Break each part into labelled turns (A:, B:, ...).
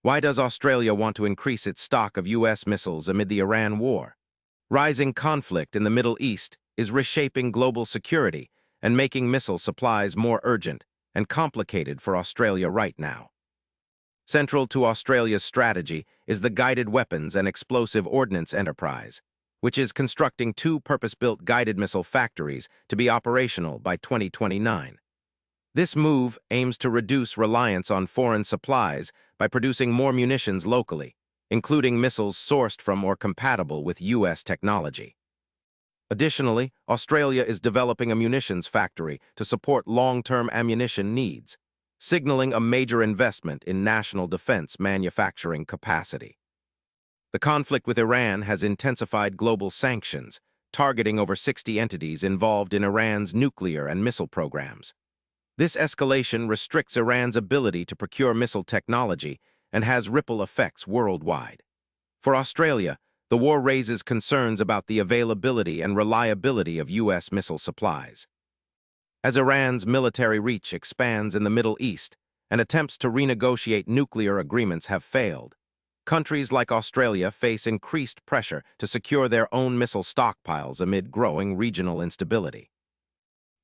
A: Why does Australia want to increase its stock of U.S. missiles amid the Iran war? Rising conflict in the Middle East is reshaping global security and making missile supplies more urgent and complicated for Australia right now. Central to Australia's strategy is the Guided Weapons and Explosive Ordnance Enterprise, which is constructing two purpose-built guided missile factories to be operational by 2029. This move aims to reduce reliance on foreign supplies by producing more munitions locally, including missiles sourced from or compatible with U.S. technology. Additionally, Australia is developing a munitions factory to support long-term ammunition needs, signaling a major investment in national defense manufacturing capacity. The conflict with Iran has intensified global sanctions, targeting over 60 entities involved in Iran's nuclear and missile programs. This escalation restricts Iran's ability to procure missile technology and has ripple effects worldwide. For Australia, the war raises concerns about the availability and reliability of U.S. missile supplies. As Iran's military reach expands in the Middle East and attempts to renegotiate nuclear agreements have failed, countries like Australia face increased pressure to secure their own missile stockpiles amid growing regional instability.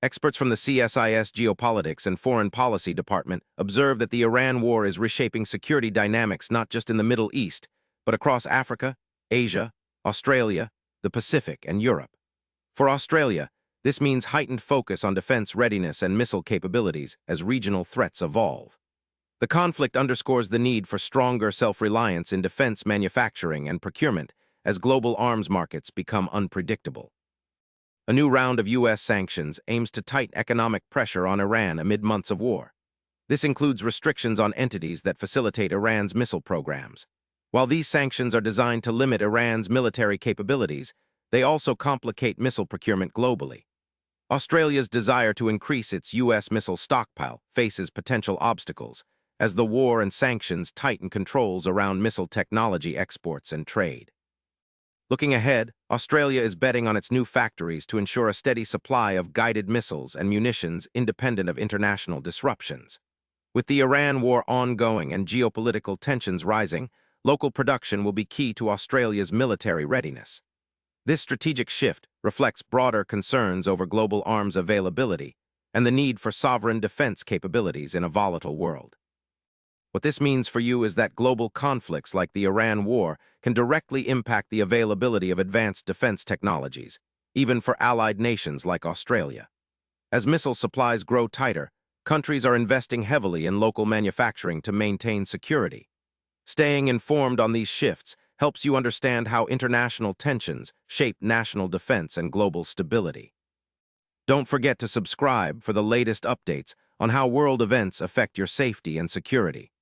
A: Experts from the CSIS Geopolitics and Foreign Policy Department observe that the Iran war is reshaping security dynamics not just in the Middle East, but across Africa, Asia, Australia, the Pacific, and Europe. For Australia, this means heightened focus on defense readiness and missile capabilities as regional threats evolve. The conflict underscores the need for stronger self-reliance in defense manufacturing and procurement as global arms markets become unpredictable. A new round of U.S. sanctions aims to tighten economic pressure on Iran amid months of war. This includes restrictions on entities that facilitate Iran's missile programs. While these sanctions are designed to limit Iran's military capabilities, they also complicate missile procurement globally. Australia's desire to increase its U.S. missile stockpile faces potential obstacles as the war and sanctions tighten controls around missile technology exports and trade. Looking ahead, Australia is betting on its new factories to ensure a steady supply of guided missiles and munitions independent of international disruptions. With the Iran war ongoing and geopolitical tensions rising, local production will be key to Australia's military readiness. This strategic shift reflects broader concerns over global arms availability and the need for sovereign defense capabilities in a volatile world. What this means for you is that global conflicts like the Iran war can directly impact the availability of advanced defense technologies, even for allied nations like Australia. As missile supplies grow tighter, countries are investing heavily in local manufacturing to maintain security. Staying informed on these shifts helps you understand how international tensions shape national defense and global stability. Don't forget to subscribe for the latest updates on how world events affect your safety and security.